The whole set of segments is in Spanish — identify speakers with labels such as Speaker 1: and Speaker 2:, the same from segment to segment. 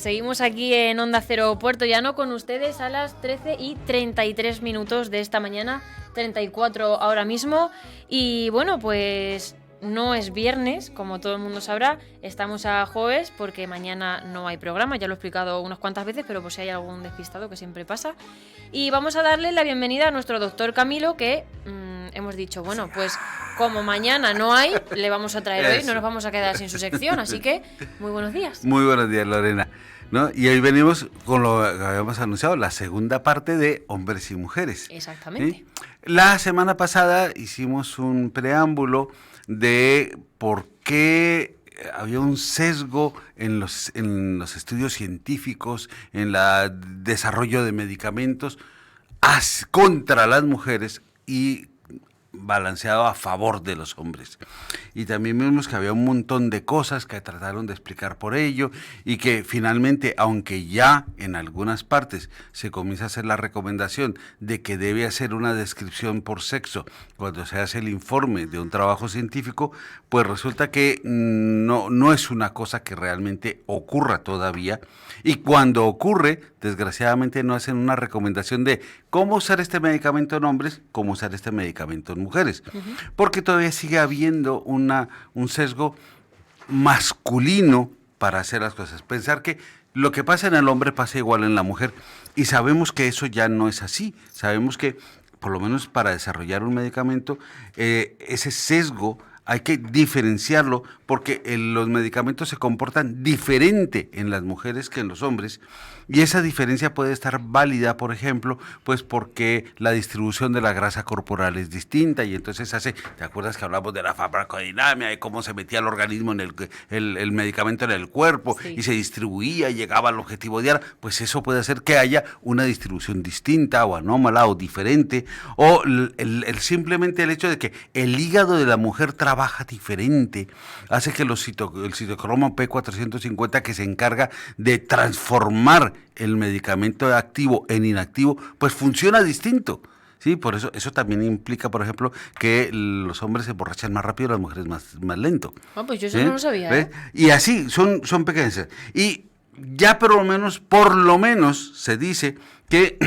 Speaker 1: Pues seguimos aquí en Onda Cero Puerto Llano con ustedes a las 13:33 de esta mañana, 34 ahora mismo. Y bueno, pues no es viernes, como todo el mundo sabrá, estamos a jueves porque mañana no hay programa, ya lo he explicado unas cuantas veces, pero por si hay algún despistado, que siempre pasa. Y vamos a darle la bienvenida a nuestro doctor Camilo, que hemos dicho, bueno, pues como mañana no hay, le vamos a traer hoy, no nos vamos a quedar sin su sección, así que muy buenos días.
Speaker 2: Muy buenos días, Lorena. ¿No? Y hoy venimos con lo que habíamos anunciado, la segunda parte de Hombres y Mujeres.
Speaker 1: Exactamente.
Speaker 2: ¿Sí? La semana pasada hicimos un preámbulo de por qué había un sesgo en los estudios científicos, en el desarrollo de medicamentos contra las mujeres y balanceado a favor de los hombres. Y también vimos que había un montón de cosas que trataron de explicar por ello y que finalmente, aunque ya en algunas partes se comienza a hacer la recomendación de que debe hacer una descripción por sexo cuando se hace el informe de un trabajo científico, pues resulta que no es una cosa que realmente ocurra todavía, y cuando ocurre, desgraciadamente no hacen una recomendación de cómo usar este medicamento en hombres, cómo usar este medicamento en mujeres, porque todavía sigue habiendo un sesgo masculino para hacer las cosas. Pensar que lo que pasa en el hombre pasa igual en la mujer, y sabemos que eso ya no es así. Sabemos que, por lo menos para desarrollar un medicamento, ese sesgo hay que diferenciarlo porque los medicamentos se comportan diferente en las mujeres que en los hombres, y esa diferencia puede estar válida, por ejemplo, pues porque la distribución de la grasa corporal es distinta, y entonces ¿te acuerdas que hablamos de la farmacodinámica, de cómo se metía el organismo en el medicamento en el cuerpo,
Speaker 1: Sí.
Speaker 2: y se distribuía y llegaba al objetivo diario? Pues eso puede hacer que haya una distribución distinta o anómala o diferente, o simplemente el hecho de que el hígado de la mujer trabaja diferente, hace que el citocromo P450, que se encarga de transformar el medicamento activo en inactivo, pues funciona distinto. Sí, por eso también implica, por ejemplo, que los hombres se emborrachan más rápido y las mujeres más lento.
Speaker 1: Ah, pues yo eso no lo sabía,
Speaker 2: ¿Ves? Y así son pequeñas. Y ya por lo menos se dice que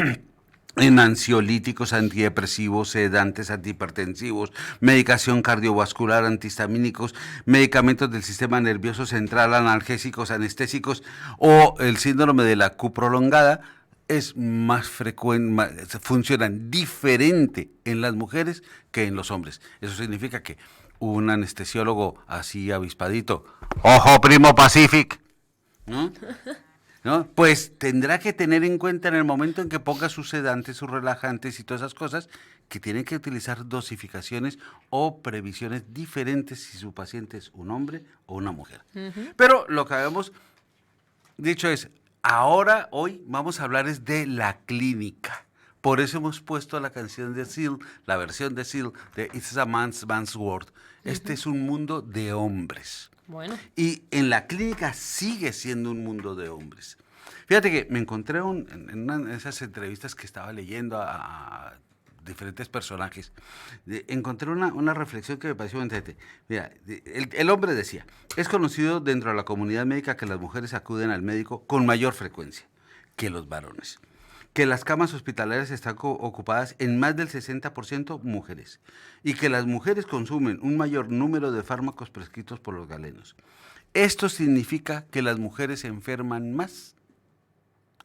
Speaker 2: en ansiolíticos, antidepresivos, sedantes, antihipertensivos, medicación cardiovascular, antihistamínicos, medicamentos del sistema nervioso central, analgésicos, anestésicos, o el síndrome de la Q prolongada, es más frecuente, funcionan diferente en las mujeres que en los hombres. Eso significa que un anestesiólogo así avispadito, ¡ojo, primo Pacific!, ¿no? Pues tendrá que tener en cuenta en el momento en que ponga sus sedantes, sus relajantes y todas esas cosas, que tienen que utilizar dosificaciones o previsiones diferentes si su paciente es un hombre o una mujer. Pero lo que habíamos dicho es, hoy vamos a hablar es de la clínica. Por eso hemos puesto la canción de Seal, la versión de Seal, de It's a Man's World. Este es un mundo de hombres.
Speaker 1: Bueno.
Speaker 2: Y en la clínica sigue siendo un mundo de hombres. Fíjate que me encontré en una de esas entrevistas que estaba leyendo a diferentes personajes, encontré una reflexión que me pareció muy interesante. Mira, el hombre decía, es conocido dentro de la comunidad médica que las mujeres acuden al médico con mayor frecuencia que los varones, que las camas hospitalarias están ocupadas en más del 60% mujeres, y que las mujeres consumen un mayor número de fármacos prescritos por los galenos. ¿Esto significa que las mujeres se enferman más?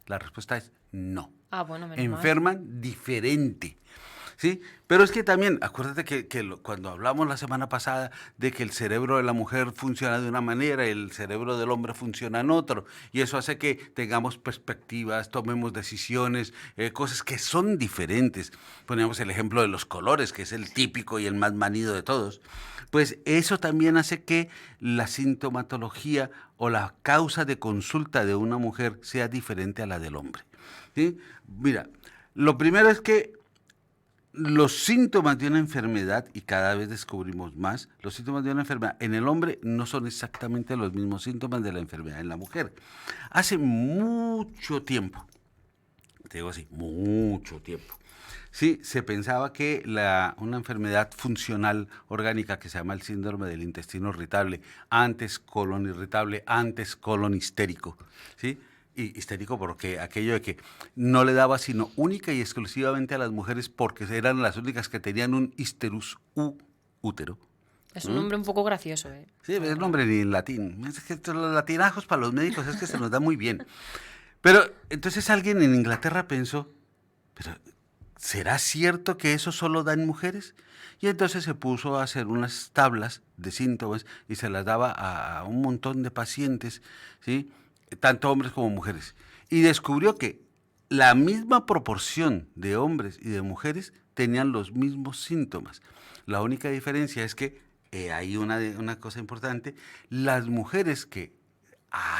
Speaker 2: La respuesta es no.
Speaker 1: Bueno, menos
Speaker 2: enferman diferente. ¿Sí? Pero es que también, acuérdate que cuando hablamos la semana pasada de que el cerebro de la mujer funciona de una manera y el cerebro del hombre funciona en otro, y eso hace que tengamos perspectivas, tomemos decisiones, cosas que son diferentes. Poníamos el ejemplo de los colores, que es el típico y el más manido de todos. Pues eso también hace que la sintomatología o la causa de consulta de una mujer sea diferente a la del hombre. ¿Sí? Mira, lo primero es que los síntomas de una enfermedad, y cada vez descubrimos más, los síntomas de una enfermedad en el hombre no son exactamente los mismos síntomas de la enfermedad en la mujer. Hace mucho tiempo, te digo así, mucho tiempo, sí, se pensaba que una enfermedad funcional orgánica que se llama el síndrome del intestino irritable, antes colon irritable, antes colon histérico, ¿sí?, y histérico porque aquello de que no le daba sino única y exclusivamente a las mujeres porque eran las únicas que tenían un histerus útero.
Speaker 1: Es un nombre un poco gracioso, ¿eh?
Speaker 2: Sí, es el nombre ni en latín. Es que los latinajos para los médicos es que se nos da muy bien. Pero entonces alguien en Inglaterra pensó, pero ¿será cierto que eso solo da en mujeres? Y entonces se puso a hacer unas tablas de síntomas y se las daba a un montón de pacientes, ¿sí? Tanto hombres como mujeres. Y descubrió que la misma proporción de hombres y de mujeres tenían los mismos síntomas. La única diferencia es que, hay una cosa importante, las mujeres que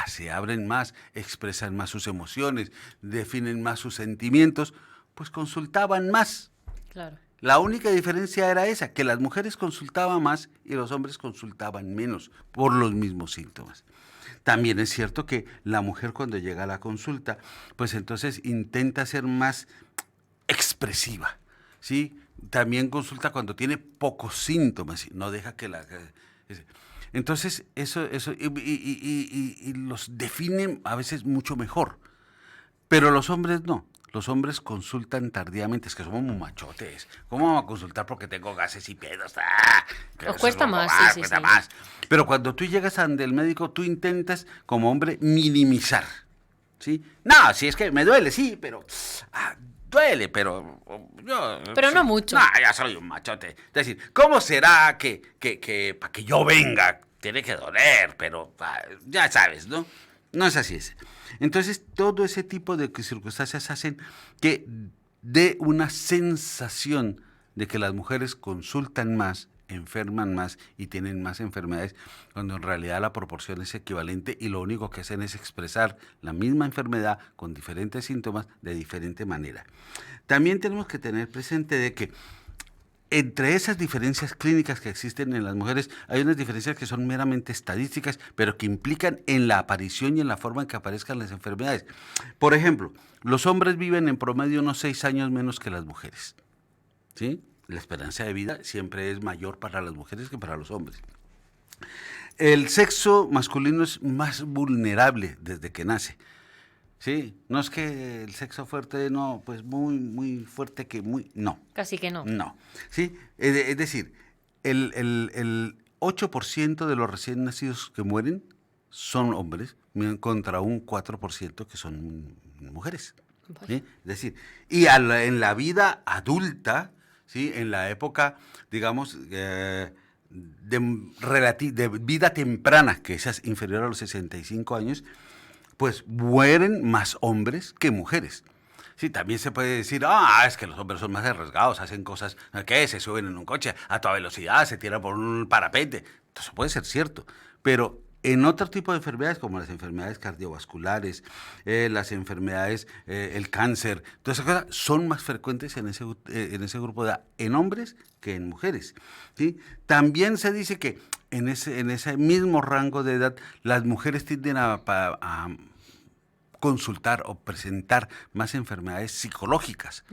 Speaker 2: se abren más, expresan más sus emociones, definen más sus sentimientos, pues consultaban más.
Speaker 1: Claro.
Speaker 2: La única diferencia era esa, que las mujeres consultaban más y los hombres consultaban menos por los mismos síntomas. También es cierto que la mujer cuando llega a la consulta, pues entonces intenta ser más expresiva, ¿sí? También consulta cuando tiene pocos síntomas, no deja que la... Entonces, eso y los definen a veces mucho mejor, pero los hombres no. Los hombres consultan tardíamente, es que somos muy machotes. ¿Cómo vamos a consultar porque tengo gases y pedos?
Speaker 1: Os cuesta más, sí.
Speaker 2: Más. Pero cuando tú llegas ante el médico, tú intentas, como hombre, minimizar, ¿sí? No, si es que me duele, sí, pero... duele, pero yo...
Speaker 1: Pero no mucho.
Speaker 2: No, ya soy un machote. Es decir, ¿cómo será que para que yo venga tiene que doler? Pero ya sabes, ¿no? No es así. Entonces, todo ese tipo de circunstancias hacen que dé una sensación de que las mujeres consultan más, enferman más y tienen más enfermedades, cuando en realidad la proporción es equivalente y lo único que hacen es expresar la misma enfermedad con diferentes síntomas de diferente manera. También tenemos que tener presente de que entre esas diferencias clínicas que existen en las mujeres, hay unas diferencias que son meramente estadísticas, pero que implican en la aparición y en la forma en que aparezcan las enfermedades. Por ejemplo, los hombres viven en promedio unos 6 años menos que las mujeres, ¿sí? La esperanza de vida siempre es mayor para las mujeres que para los hombres. El sexo masculino es más vulnerable desde que nace. Sí, no es que el sexo fuerte, no, pues muy fuerte que muy, no.
Speaker 1: Casi que no.
Speaker 2: No, sí, es decir, el 8% de los recién nacidos que mueren son hombres contra un 4% que son mujeres. ¿Sí? Es decir, y en la vida adulta, ¿sí? En la época, digamos, de vida temprana, que esa es inferior a los 65 años, pues mueren más hombres que mujeres. Sí, también se puede decir, es que los hombres son más arriesgados, hacen cosas, ¿qué? Se suben en un coche a toda velocidad, se tiran por un parapente. Eso puede ser cierto, pero en otro tipo de enfermedades, como las enfermedades cardiovasculares, las enfermedades, el cáncer, todas esas cosas son más frecuentes en ese grupo de edad, en hombres que en mujeres, ¿sí? También se dice que en ese mismo rango de edad, las mujeres tienden a consultar o presentar más enfermedades psicológicas,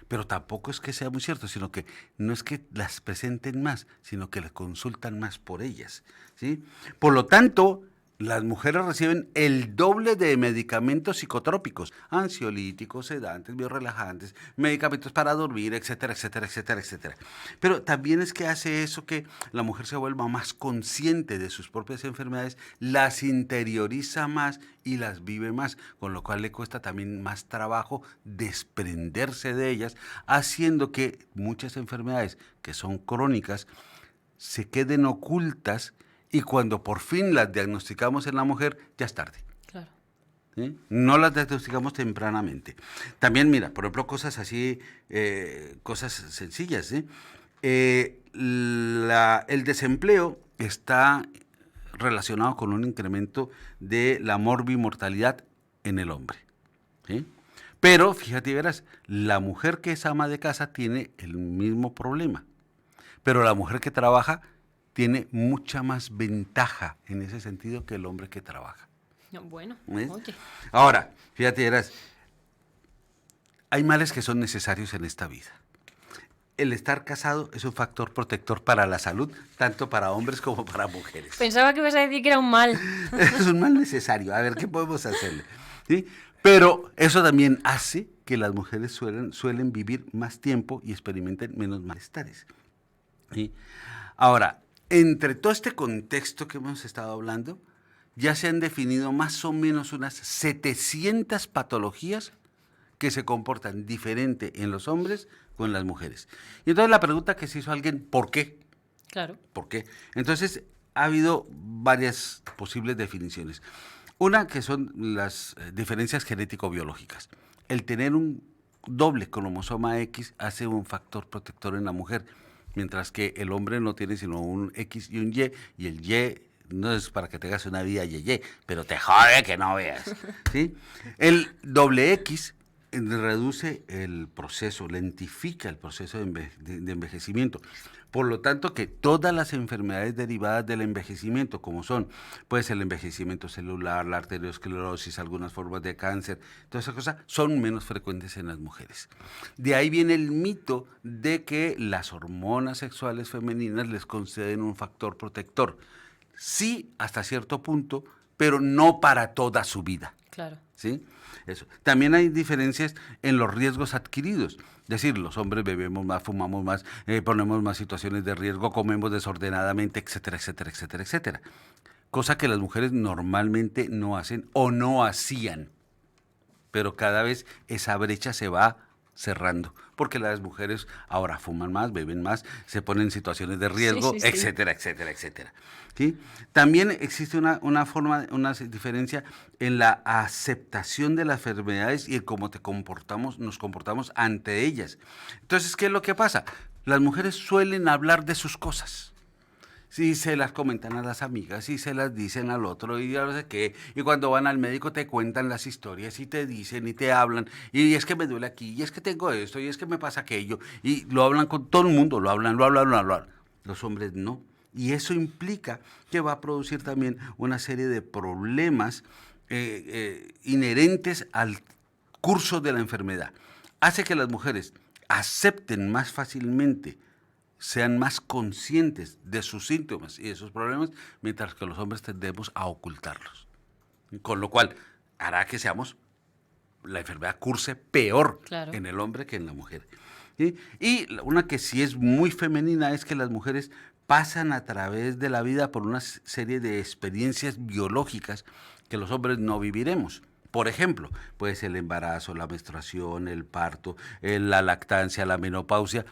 Speaker 2: pero tampoco es que sea muy cierto, sino que no es que las presenten más, sino que les consultan más por ellas, ¿sí? Por lo tanto, las mujeres reciben el doble de medicamentos psicotrópicos, ansiolíticos, sedantes, biorelajantes, medicamentos para dormir, etcétera, etcétera, etcétera, etcétera. Pero también es que hace eso que la mujer se vuelva más consciente de sus propias enfermedades, las interioriza más y las vive más, con lo cual le cuesta también más trabajo desprenderse de ellas, haciendo que muchas enfermedades que son crónicas se queden ocultas. Y cuando por fin las diagnosticamos en la mujer, ya es tarde.
Speaker 1: Claro.
Speaker 2: ¿Sí? No las diagnosticamos tempranamente. También, mira, por ejemplo, cosas así, cosas sencillas, ¿sí? El desempleo está relacionado con un incremento de la morbimortalidad en el hombre, ¿sí? Pero, fíjate, verás, la mujer que es ama de casa tiene el mismo problema, pero la mujer que trabaja tiene mucha más ventaja en ese sentido que el hombre que trabaja.
Speaker 1: Bueno,
Speaker 2: ¿ves?
Speaker 1: oye.
Speaker 2: Ahora, fíjate, verás, hay males que son necesarios en esta vida. El estar casado es un factor protector para la salud, tanto para hombres como para mujeres.
Speaker 1: Pensaba que ibas a decir que era un mal.
Speaker 2: Es un mal necesario. A ver, ¿qué podemos hacerle? ¿sí? Pero eso también hace que las mujeres suelen vivir más tiempo y experimenten menos malestares, ¿sí? Ahora, entre todo este contexto que hemos estado hablando, ya se han definido más o menos unas 700 patologías que se comportan diferente en los hombres con las mujeres. Y entonces la pregunta que se hizo alguien, ¿por qué?
Speaker 1: Claro.
Speaker 2: ¿Por qué? Entonces, ha habido varias posibles definiciones. Una que son las diferencias genético-biológicas. El tener un doble cromosoma X hace un factor protector en la mujer, mientras que el hombre no tiene sino un X y un y el Y no es para que tengas una vida yeye, pero te jode que no veas, ¿sí? El doble X reduce el proceso, lentifica el proceso de envejecimiento. Por lo tanto, que todas las enfermedades derivadas del envejecimiento, como son, pues el envejecimiento celular, la arteriosclerosis, algunas formas de cáncer, todas esas cosas, son menos frecuentes en las mujeres. De ahí viene el mito de que las hormonas sexuales femeninas les conceden un factor protector. Sí, hasta cierto punto, pero no para toda su vida.
Speaker 1: Claro.
Speaker 2: ¿Sí? Eso. También hay diferencias en los riesgos adquiridos. Es decir, los hombres bebemos más, fumamos más, ponemos más situaciones de riesgo, comemos desordenadamente, etcétera, etcétera, etcétera, etcétera. Cosa que las mujeres normalmente no hacen o no hacían. Pero cada vez esa brecha se va cerrando, porque las mujeres ahora fuman más, beben más, se ponen en situaciones de riesgo,
Speaker 1: Sí.
Speaker 2: etcétera, etcétera, etcétera. ¿Sí? También existe una diferencia en la aceptación de las enfermedades y en cómo nos comportamos ante ellas. Entonces, ¿qué es lo que pasa? Las mujeres suelen hablar de sus cosas. Sí, se las comentan a las amigas y se las dicen al otro y ya no sé qué. Y cuando van al médico te cuentan las historias y te dicen y te hablan. Y es que me duele aquí, y es que tengo esto, y es que me pasa aquello. Y lo hablan con todo el mundo, lo hablan. Los hombres no. Y eso implica que va a producir también una serie de problemas inherentes al curso de la enfermedad. Hace que las mujeres acepten más fácilmente, sean más conscientes de sus síntomas y de sus problemas, mientras que los hombres tendemos a ocultarlos. Con lo cual, hará que la enfermedad curse peor en el hombre que en la mujer. ¿Sí? Y una que sí es muy femenina es que las mujeres pasan a través de la vida por una serie de experiencias biológicas que los hombres no viviremos. Por ejemplo, pues el embarazo, la menstruación, el parto, la lactancia, la menopausia,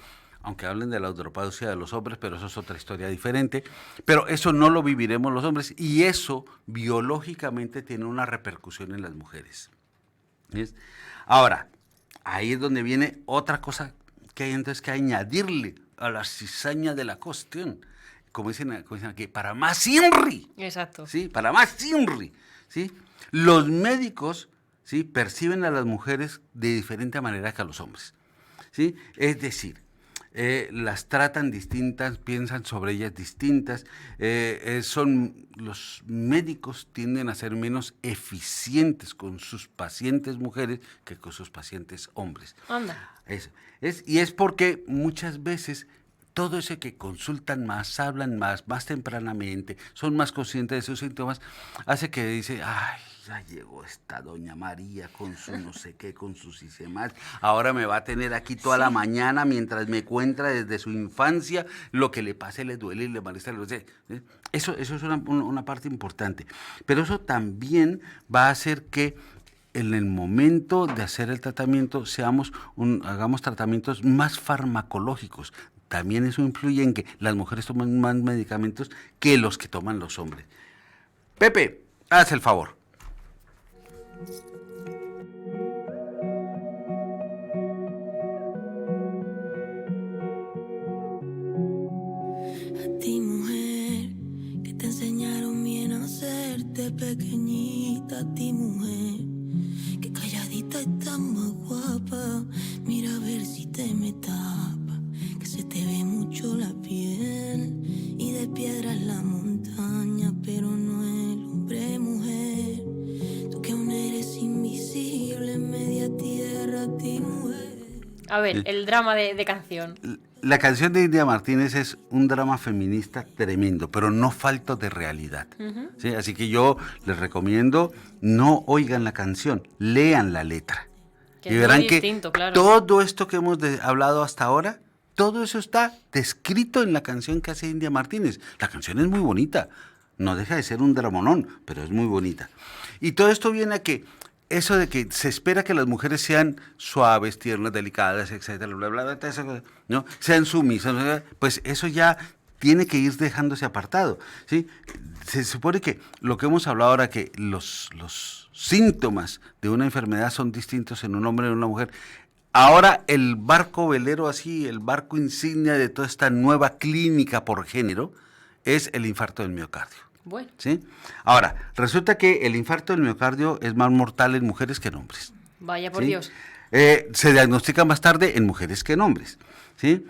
Speaker 2: aunque hablen de la andropausia de los hombres, pero eso es otra historia diferente, pero eso no lo viviremos los hombres y eso biológicamente tiene una repercusión en las mujeres. ¿Ves? Ahora, ahí es donde viene otra cosa que hay entonces que añadirle a la cizaña de la cuestión, como dicen aquí, para más INRI.
Speaker 1: Exacto.
Speaker 2: ¿Sí? Para más INRI. ¿Sí? Los médicos, ¿sí?, perciben a las mujeres de diferente manera que a los hombres. ¿Sí? Es decir, las tratan distintas, piensan sobre ellas distintas, los médicos tienden a ser menos eficientes con sus pacientes mujeres que con sus pacientes hombres.
Speaker 1: Anda.
Speaker 2: Y es porque muchas veces todo ese que consultan más, hablan más tempranamente, son más conscientes de sus síntomas, hace que dice, ay, ya llegó esta doña María con su no sé qué, con sus más, ahora me va a tener aquí toda la mañana mientras me cuenta desde su infancia lo que le pasa, le duele y le molesta. Eso es una parte importante, pero eso también va a hacer que en el momento de hacer el tratamiento hagamos tratamientos más farmacológicos. También eso influye en que las mujeres toman más medicamentos que los que toman los hombres. Pepe, haz el favor.
Speaker 3: A ti, mujer, que te enseñaron bien a hacerte pequeñita. A ti, mujer, que calladita estás más guapa. Mira a ver si te me tapa, que se te ve mucho la piel. Y de piedra es la montaña, pero no el hombre, mujer. Tú que aún eres invisible en media tierra. A ti, mujer.
Speaker 1: A ver, el drama de canción.
Speaker 2: La canción de India Martínez es un drama feminista tremendo, pero no falto de realidad. ¿Sí? Así que yo les recomiendo, no oigan la canción, lean la letra.
Speaker 1: Que
Speaker 2: Y
Speaker 1: es
Speaker 2: verán
Speaker 1: muy
Speaker 2: que
Speaker 1: distinto, claro.
Speaker 2: todo esto que hemos hablado hasta ahora, todo eso está descrito en la canción que hace India Martínez. La canción es muy bonita, no deja de ser un dramonón, pero es muy bonita. Y todo esto viene a que eso de que se espera que las mujeres sean suaves, tiernas, delicadas, etcétera, bla, bla, bla, ¿no? Sean sumisas, pues eso ya tiene que ir dejándose apartado, ¿sí? Se supone que lo que hemos hablado ahora, que los síntomas de una enfermedad son distintos en un hombre y en una mujer. Ahora el barco velero así, el barco insignia de toda esta nueva clínica por género, es el infarto del miocardio.
Speaker 1: Bueno.
Speaker 2: ¿Sí? Ahora, resulta que el infarto del miocardio es más mortal en mujeres que en hombres.
Speaker 1: Vaya por
Speaker 2: ¿Sí?
Speaker 1: Dios.
Speaker 2: Se diagnostica más tarde en mujeres que en hombres. ¿Sí?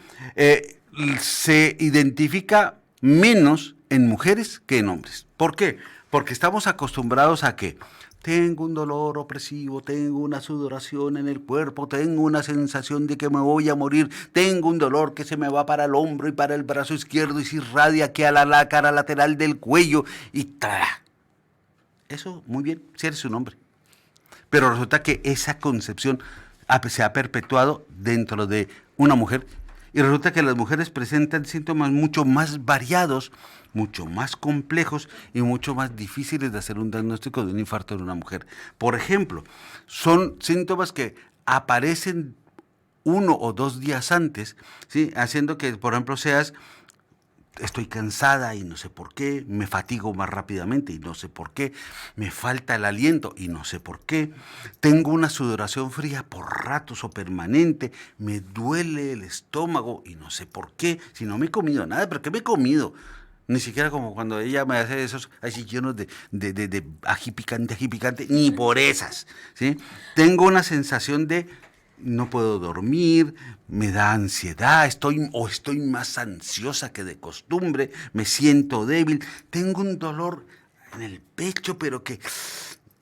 Speaker 2: Se identifica menos en mujeres que en hombres. ¿Por qué? Porque estamos acostumbrados a que tengo un dolor opresivo, tengo una sudoración en el cuerpo, tengo una sensación de que me voy a morir, tengo un dolor que se me va para el hombro y para el brazo izquierdo y se irradia aquí a la cara lateral del cuello y ¡tra! Eso, muy bien, si eres un hombre. Pero resulta que esa concepción se ha perpetuado dentro de una mujer y resulta que las mujeres presentan síntomas mucho más variados, mucho más complejos y mucho más difíciles de hacer un diagnóstico de un infarto en una mujer. Por ejemplo, son síntomas que aparecen 1 o 2 días antes, ¿sí? Haciendo que, por ejemplo, estoy cansada y no sé por qué, me fatigo más rápidamente y no sé por qué, me falta el aliento y no sé por qué, tengo una sudoración fría por ratos o permanente, me duele el estómago y no sé por qué, si no me he comido nada, ¿pero qué me he comido? Ni siquiera como cuando ella me hace esos así llenos de ají picante, ni por esas, ¿sí? Tengo una sensación de no puedo dormir, me da ansiedad, estoy más ansiosa que de costumbre, me siento débil, tengo un dolor en el pecho, pero que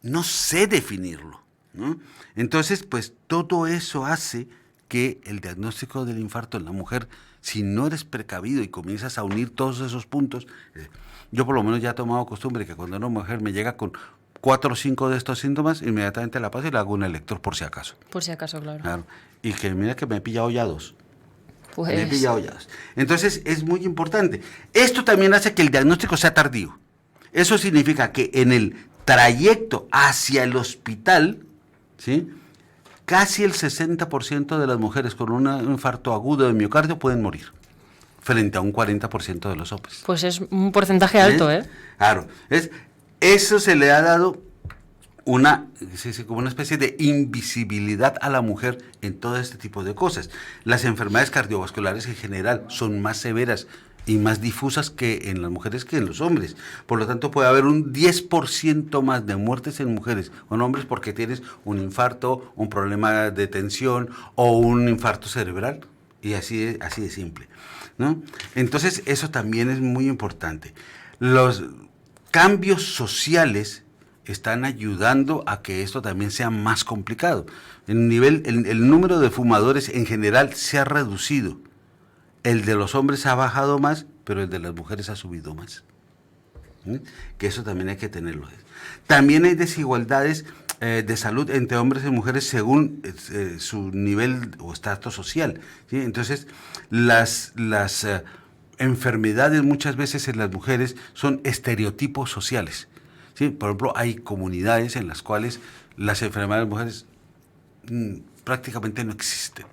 Speaker 2: no sé definirlo, ¿no? Entonces, pues todo eso hace que el diagnóstico del infarto en la mujer, si no eres precavido y comienzas a unir todos esos puntos, yo por lo menos ya he tomado costumbre que cuando una mujer me llega con 4 o 5 de estos síntomas, inmediatamente la paso y le hago un electro por si acaso.
Speaker 1: Por si acaso, claro.
Speaker 2: Y que mira que me he pillado ya 2.
Speaker 1: Pues...
Speaker 2: Me he pillado ya 2. Entonces es muy importante. Esto también hace que el diagnóstico sea tardío. Eso significa que en el trayecto hacia el hospital, ¿sí?, casi el 60% de las mujeres con un infarto agudo de miocardio pueden morir, frente a un 40% de los hombres.
Speaker 1: Pues es un porcentaje alto, ¿eh?
Speaker 2: Claro. Eso se le ha dado como una especie de invisibilidad a la mujer en todo este tipo de cosas. Las enfermedades cardiovasculares en general son más severas y más difusas que en las mujeres que en los hombres. Por lo tanto, puede haber un 10% más de muertes en mujeres o en hombres porque tienes un infarto, un problema de tensión o un infarto cerebral. Y así de simple, ¿no? Entonces, eso también es muy importante. Los cambios sociales están ayudando a que esto también sea más complicado. El número de fumadores en general se ha reducido. El de los hombres ha bajado más, pero el de las mujeres ha subido más. ¿Sí? Que eso también hay que tenerlo. También hay desigualdades de salud entre hombres y mujeres según su nivel o estatus social, ¿sí? Entonces, las enfermedades muchas veces en las mujeres son estereotipos sociales, ¿sí? Por ejemplo, hay comunidades en las cuales las enfermedades de mujeres prácticamente no existen,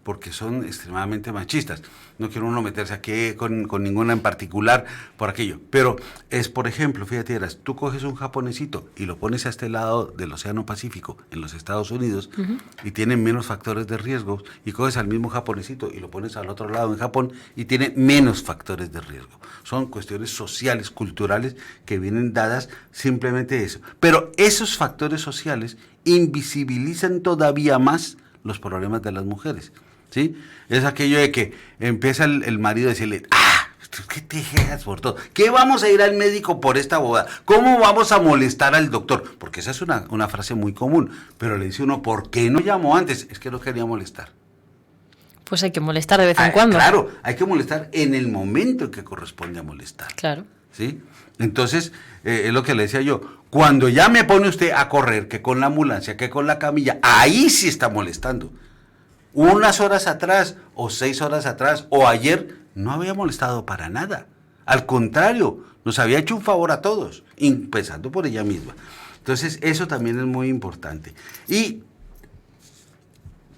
Speaker 2: porque son extremadamente machistas. No quiero uno meterse aquí con ninguna en particular por aquello, pero es, por ejemplo, fíjate, tú coges un japonesito y lo pones a este lado del Océano Pacífico, en los Estados Unidos, y tiene menos factores de riesgo, y coges al mismo japonesito y lo pones al otro lado en Japón y tiene menos factores de riesgo. Son cuestiones sociales, culturales, que vienen dadas simplemente eso. Pero esos factores sociales invisibilizan todavía más los problemas de las mujeres, ¿sí? Es aquello de que empieza el marido a decirle, ¿qué te dejas por todo? ¿Qué vamos a ir al médico por esta boda? ¿Cómo vamos a molestar al doctor? Porque esa es una frase muy común, pero le dice uno, ¿por qué no llamó antes? Es que no quería molestar.
Speaker 1: Pues hay que molestar de vez en cuando.
Speaker 2: Claro, hay que molestar en el momento en que corresponde a molestar.
Speaker 1: Claro.
Speaker 2: ¿Sí? Entonces, es lo que le decía yo, cuando ya me pone usted a correr, que con la ambulancia, que con la camilla, ahí sí está molestando. Unas horas atrás, o 6 horas atrás, o ayer, no había molestado para nada. Al contrario, nos había hecho un favor a todos, empezando por ella misma. Entonces, eso también es muy importante. Y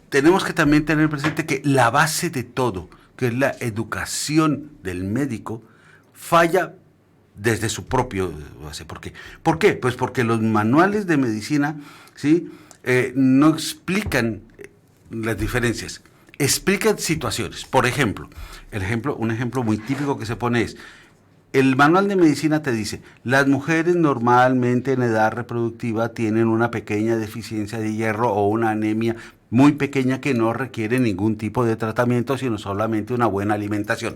Speaker 2: tenemos que también tener presente que la base de todo, que es la educación del médico, falla desde su propio base. ¿Por qué? ¿Por qué? Pues porque los manuales de medicina, ¿sí? No explican las diferencias, explican situaciones. Por ejemplo, un ejemplo muy típico que se pone es, el manual de medicina te dice, las mujeres normalmente en edad reproductiva tienen una pequeña deficiencia de hierro o una anemia muy pequeña que no requiere ningún tipo de tratamiento, sino solamente una buena alimentación.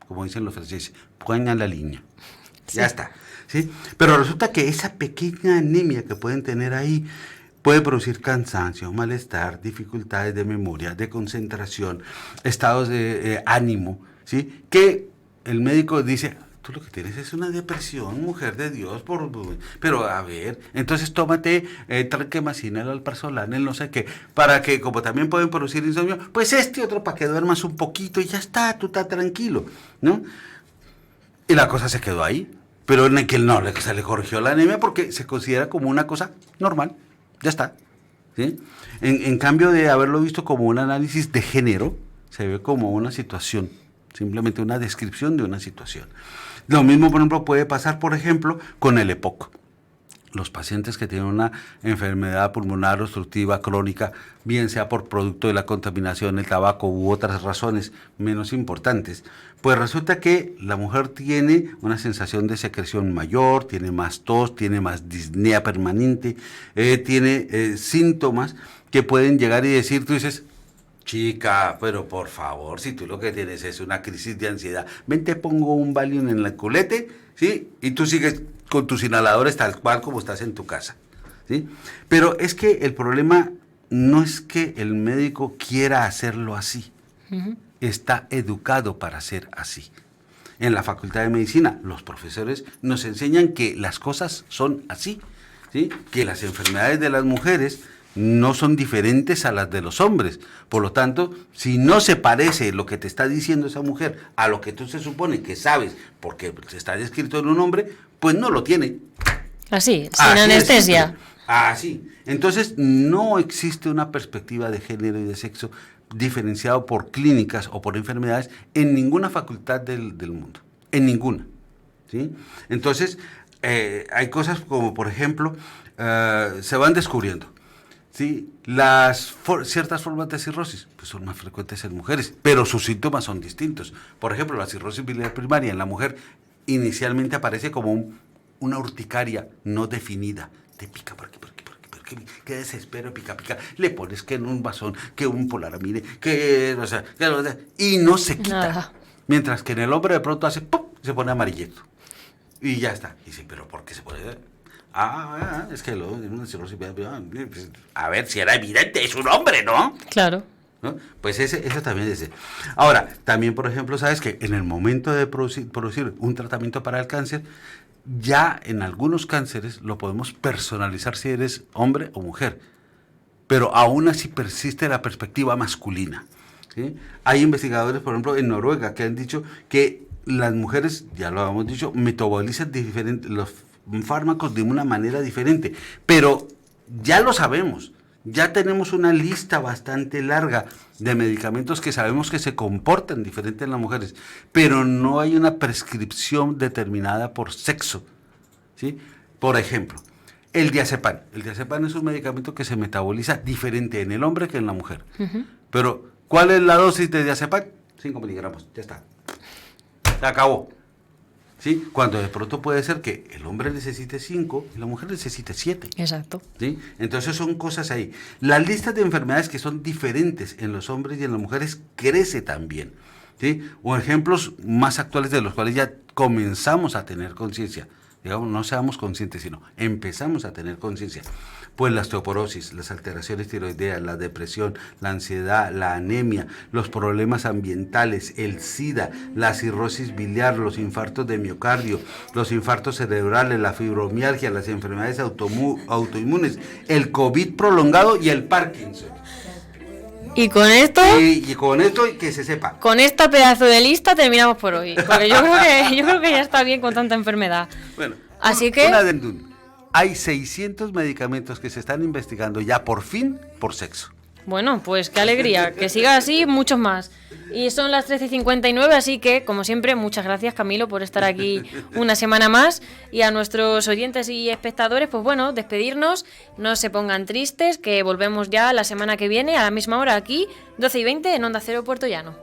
Speaker 2: Como dicen los franceses, pongan la línea. Sí. Ya está. ¿Sí? Pero resulta que esa pequeña anemia que pueden tener ahí puede producir cansancio, malestar, dificultades de memoria, de concentración, estados de ánimo, ¿sí? Que el médico dice, tú lo que tienes es una depresión, mujer de Dios, pero a ver, entonces tómate tranquemacina, el alprazolam, el no sé qué, para que, como también pueden producir insomnio, pues otro para que duermas un poquito y ya está, tú estás tranquilo, ¿no? Y la cosa se quedó ahí, pero en el que no, se le corrigió la anemia porque se considera como una cosa normal, ya está, ¿sí? En cambio de haberlo visto como un análisis de género, se ve como una situación, simplemente una descripción de una situación. Lo mismo, por ejemplo, puede pasar, por ejemplo, con el EPOC. Los pacientes que tienen una enfermedad pulmonar obstructiva crónica, bien sea por producto de la contaminación, el tabaco u otras razones menos importantes, pues resulta que la mujer tiene una sensación de secreción mayor, tiene más tos, tiene más disnea permanente, tiene síntomas que pueden llegar y decir, tú dices, chica, pero por favor, si tú lo que tienes es una crisis de ansiedad, ven te pongo un Valium en el culete, ¿sí? Y tú sigues con tus inhaladores tal cual como estás en tu casa, ¿sí? Pero es que el problema no es que el médico quiera hacerlo así, está educado para ser así. En la Facultad de Medicina, los profesores nos enseñan que las cosas son así, ¿sí? Que las enfermedades de las mujeres no son diferentes a las de los hombres. Por lo tanto, si no se parece lo que te está diciendo esa mujer a lo que tú se supone que sabes, porque está descrito en un hombre, pues no lo tiene.
Speaker 1: Así, sin anestesia.
Speaker 2: Así. Entonces, no existe una perspectiva de género y de sexo diferenciado por clínicas o por enfermedades en ninguna facultad del mundo. En ninguna. ¿Sí? Entonces, hay cosas como, por ejemplo, se van descubriendo. ¿Sí? Ciertas formas de cirrosis pues son más frecuentes en mujeres, pero sus síntomas son distintos. Por ejemplo, la cirrosis biliar primaria en la mujer inicialmente aparece como una urticaria no definida. Te pica por aquí, por aquí, por aquí, por aquí. Qué desespero, pica, pica. Le pones que en un vasón, que un polaramide, y no se quita. Nada. Mientras que en el hombre de pronto hace ¡pum! Se pone amarillento. Y ya está. Y dice, ¿pero por qué se pone? Es que a ver, si era evidente, es un hombre, ¿no?
Speaker 1: Claro.
Speaker 2: ¿No? Pues eso también es. Ahora, también, por ejemplo, sabes que en el momento de producir un tratamiento para el cáncer, ya en algunos cánceres lo podemos personalizar si eres hombre o mujer, pero aún así persiste la perspectiva masculina, ¿sí? Hay investigadores, por ejemplo, en Noruega, que han dicho que las mujeres, ya lo habíamos dicho, metabolizan los fármacos de una manera diferente, pero ya lo sabemos, ya tenemos una lista bastante larga de medicamentos que sabemos que se comportan diferente en las mujeres, pero no hay una prescripción determinada por sexo, ¿sí? Por ejemplo, el diazepam. El diazepam es un medicamento que se metaboliza diferente en el hombre que en la mujer. Pero, ¿cuál es la dosis de diazepam? 5 miligramos, ya está. Se acabó. ¿Sí? Cuando de pronto puede ser que el hombre necesite 5 y la mujer necesite 7.
Speaker 1: Exacto.
Speaker 2: ¿Sí? Entonces son cosas ahí. Las listas de enfermedades que son diferentes en los hombres y en las mujeres crece también. ¿Sí? O ejemplos más actuales de los cuales ya comenzamos a tener conciencia. digamos, no seamos conscientes, sino empezamos a tener conciencia. Pues la osteoporosis, las alteraciones tiroideas, la depresión, la ansiedad, la anemia, los problemas ambientales, el SIDA, la cirrosis biliar, los infartos de miocardio, los infartos cerebrales, la fibromialgia, las enfermedades autoinmunes, el COVID prolongado y el Parkinson.
Speaker 1: Y con esto...
Speaker 2: Y con esto, que se sepa.
Speaker 1: Con esta pedazo de lista terminamos por hoy. Porque yo creo que ya está bien con tanta enfermedad.
Speaker 2: Bueno,
Speaker 1: así que...
Speaker 2: Hay 600 medicamentos que se están investigando ya por fin por sexo.
Speaker 1: Bueno, pues qué alegría. Que siga así, muchos más. Y son las 13:59, así que, como siempre, muchas gracias, Camilo, por estar aquí una semana más. Y a nuestros oyentes y espectadores, pues bueno, despedirnos. No se pongan tristes, que volvemos ya la semana que viene, a la misma hora aquí, 12:20, en Onda Cero Puertollano.